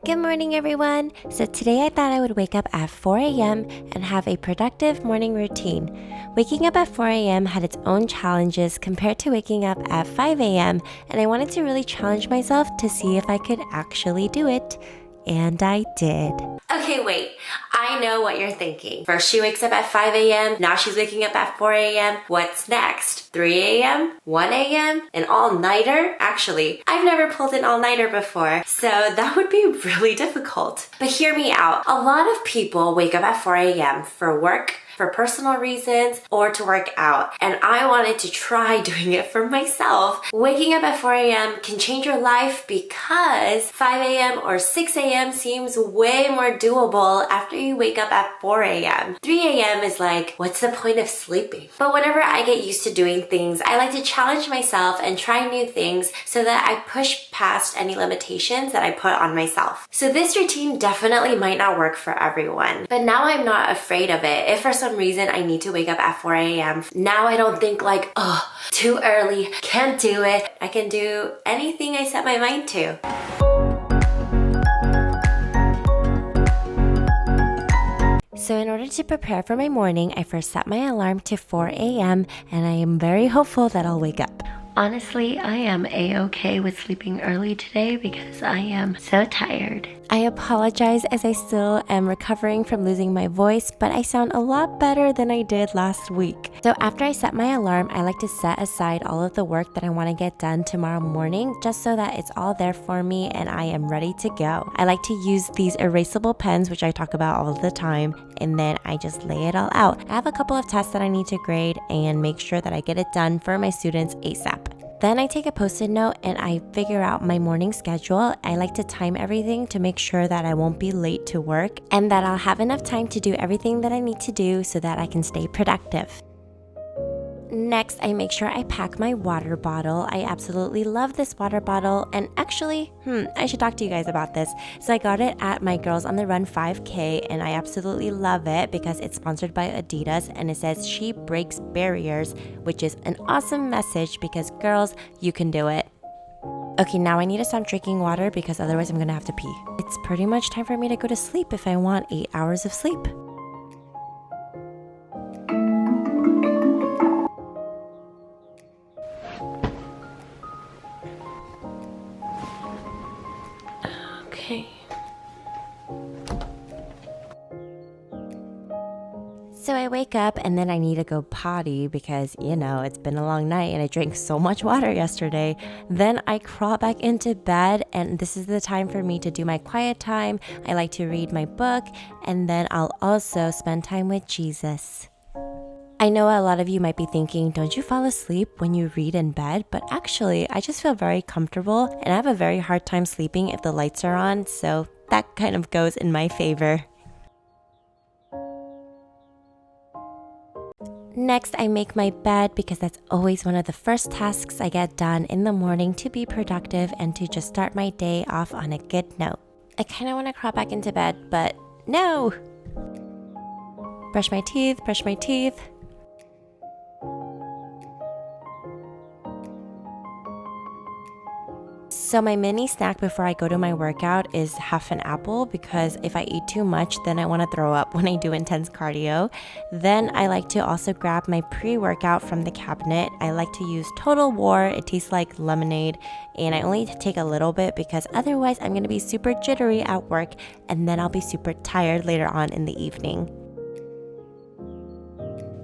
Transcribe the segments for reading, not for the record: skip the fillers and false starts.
Good morning, everyone. So today I thought I would wake up at 4 a.m. and have a productive morning routine. Waking up at 4 a.m. had its own challenges compared to waking up at 5 a.m. and I wanted to really challenge myself to see if I could actually do it. And I did. Okay, wait. I know what you're thinking. First she wakes up at 5 a.m. Now she's waking up at 4 a.m. What's next? 3 a.m.? 1 a.m.? An all-nighter? Actually, I've never pulled an all-nighter before, so that would be really difficult. But hear me out. A lot of people wake up at 4 a.m. for work, for personal reasons, or to work out. And I wanted to try doing it for myself. Waking up at 4 a.m. can change your life because 5 a.m. or 6 a.m. seems way more doable after you wake up at 4 a.m. 3 a.m. is like, what's the point of sleeping? But whenever I get used to doing things, I like to challenge myself and try new things so that I push past any limitations that I put on myself. So this routine definitely might not work for everyone, but now I'm not afraid of it. If for some reason I need to wake up at 4 a.m. now I don't think like, oh, too early, can't do it. I can do anything I set my mind to. So in order to prepare for my morning, I first set my alarm to 4 a.m. and I am very hopeful that I'll wake up. Honestly, I am a-okay with sleeping early today because I am so tired. I apologize as I still am recovering from losing my voice, but I sound a lot better than I did last week. So after I set my alarm, I like to set aside all of the work that I want to get done tomorrow morning just so that it's all there for me and I am ready to go. I like to use these erasable pens, which I talk about all the time, and then I just lay it all out. I have a couple of tests that I need to grade and make sure that I get it done for my students ASAP. Then I take a post-it note and I figure out my morning schedule. I like to time everything to make sure that I won't be late to work and that I'll have enough time to do everything that I need to do so that I can stay productive. Next, I make sure I pack my water bottle. I absolutely love this water bottle, and actually, I should talk to you guys about this. So I got it at my Girls on the Run 5K, and I absolutely love it because it's sponsored by Adidas, and it says she breaks barriers, which is an awesome message because girls, you can do it. Okay, now I need to stop drinking water because otherwise I'm gonna have to pee. It's pretty much time for me to go to sleep if I want 8 hours of sleep. Okay. So I wake up and then I need to go potty because, it's been a long night and I drank so much water yesterday. Then I crawl back into bed and this is the time for me to do my quiet time. I like to read my book and then I'll also spend time with Jesus. I know a lot of you might be thinking, don't you fall asleep when you read in bed? But actually, I just feel very comfortable and I have a very hard time sleeping if the lights are on, so that kind of goes in my favor. Next, I make my bed because that's always one of the first tasks I get done in the morning to be productive and to just start my day off on a good note. I kind of want to crawl back into bed, but no! Brush my teeth. So my mini snack before I go to my workout is half an apple because if I eat too much, then I want to throw up when I do intense cardio. Then I like to also grab my pre-workout from the cabinet. I like to use Total War. It tastes like lemonade and I only take a little bit because otherwise I'm going to be super jittery at work and then I'll be super tired later on in the evening.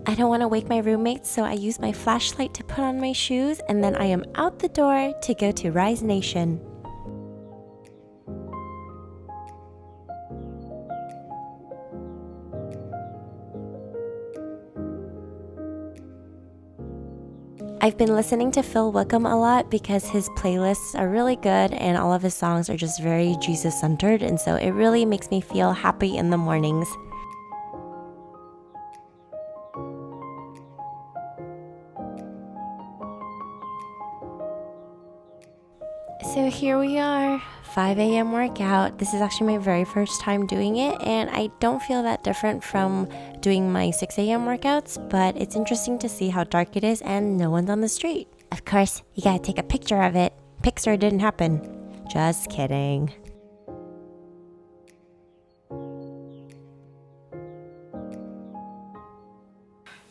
I don't want to wake my roommates, so I use my flashlight to put on my shoes, and then I am out the door to go to Rise Nation. I've been listening to Phil Wickham a lot because his playlists are really good and all of his songs are just very Jesus-centered, and so it really makes me feel happy in the mornings. So here we are, 5 a.m. workout. This is actually my very first time doing it and I don't feel that different from doing my 6 a.m. workouts, but it's interesting to see how dark it is and no one's on the street. Of course, you gotta take a picture of it. Pixar didn't happen. Just kidding.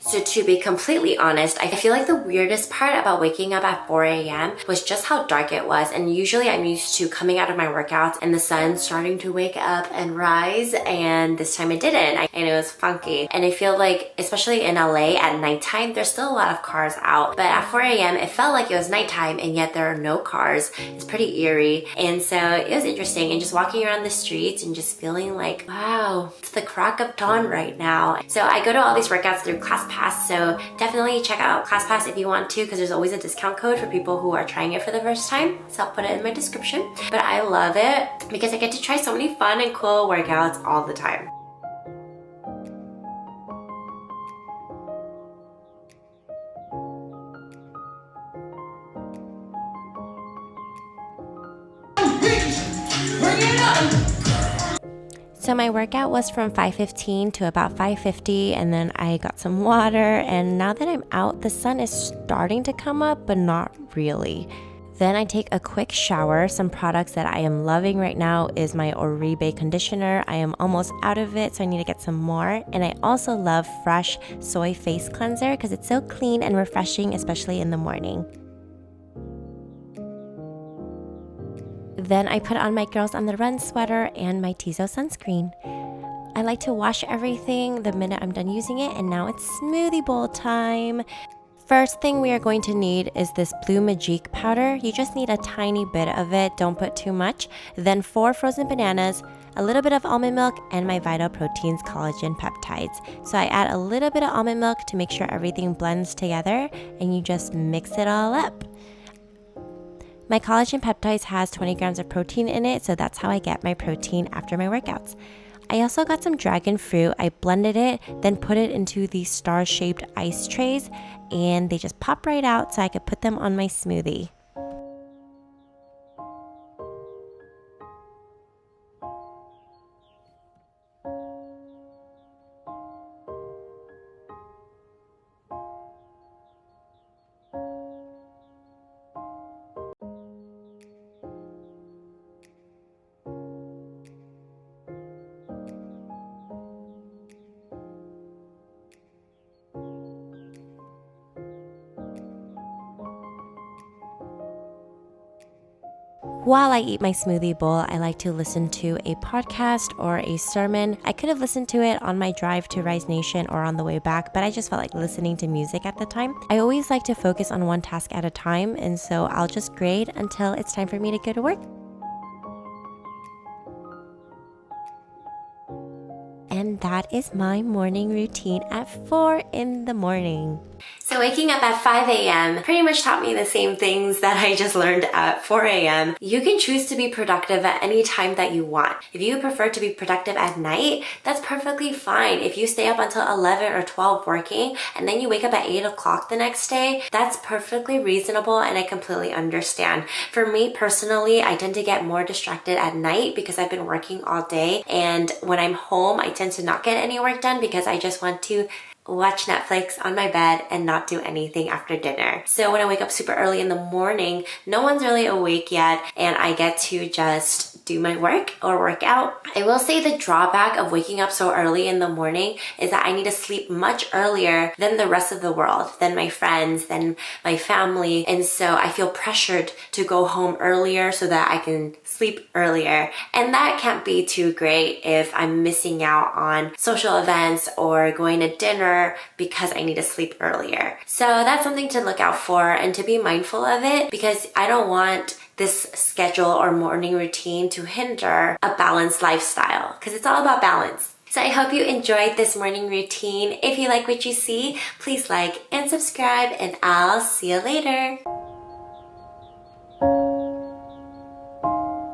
So to be completely honest, I feel like the weirdest part about waking up at 4 a.m. was just how dark it was. And usually I'm used to coming out of my workouts and the sun starting to wake up and rise, and this time it didn't. And it was funky. And I feel like, especially in LA at nighttime, there's still a lot of cars out. But at 4 a.m. it felt like it was nighttime and yet there are no cars. It's pretty eerie. And so it was interesting, and just walking around the streets and just feeling like, wow, it's the crack of dawn right now. So I go to all these workouts through ClassPass, so definitely check out ClassPass if you want to, because there's always a discount code for people who are trying it for the first time. So I'll put it in my description. But I love it because I get to try so many fun and cool workouts all the time. So my workout was from 5:15 to about 5:50, and then I got some water, and now that I'm out, the sun is starting to come up, but not really. Then I take a quick shower. Some products that I am loving right now is my Oribe conditioner. I am almost out of it, so I need to get some more. And I also love Fresh Soy Face Cleanser because it's so clean and refreshing, especially in the morning. Then I put on my Girls on the Run sweater and my Tizo sunscreen. I like to wash everything the minute I'm done using it, and now it's smoothie bowl time. First thing we are going to need is this Blue Magique powder. You just need a tiny bit of it, don't put too much. Then 4 frozen bananas, a little bit of almond milk, and my Vital Proteins collagen peptides. So I add a little bit of almond milk to make sure everything blends together, and you just mix it all up. My collagen peptides has 20 grams of protein in it, so that's how I get my protein after my workouts. I also got some dragon fruit. I blended it, then put it into these star-shaped ice trays, and they just pop right out so I could put them on my smoothie. While I eat my smoothie bowl, I like to listen to a podcast or a sermon. I could have listened to it on my drive to Rise Nation or on the way back, but I just felt like listening to music at the time. I always like to focus on one task at a time, and so I'll just grade until it's time for me to go to work. And that is my morning routine at 4 in the morning. So waking up at 5 a.m. pretty much taught me the same things that I just learned at 4 a.m. You can choose to be productive at any time that you want. If you prefer to be productive at night, that's perfectly fine. If you stay up until 11 or 12 working and then you wake up at 8 o'clock the next day, that's perfectly reasonable, and I completely understand. For me personally, I tend to get more distracted at night because I've been working all day, and when I'm home, I tend to not get any work done because I just want to watch Netflix on my bed and not do anything after dinner. So when I wake up super early in the morning, no one's really awake yet, and I get to just do my work or work out. I will say the drawback of waking up so early in the morning is that I need to sleep much earlier than the rest of the world, than my friends, than my family, and so I feel pressured to go home earlier so that I can sleep earlier. And that can't be too great if I'm missing out on social events or going to dinner because I need to sleep earlier. So that's something to look out for and to be mindful of it, because I don't want this schedule or morning routine to hinder a balanced lifestyle, because it's all about balance. So I hope you enjoyed this morning routine. If you like what you see, please like and subscribe, and I'll see you later.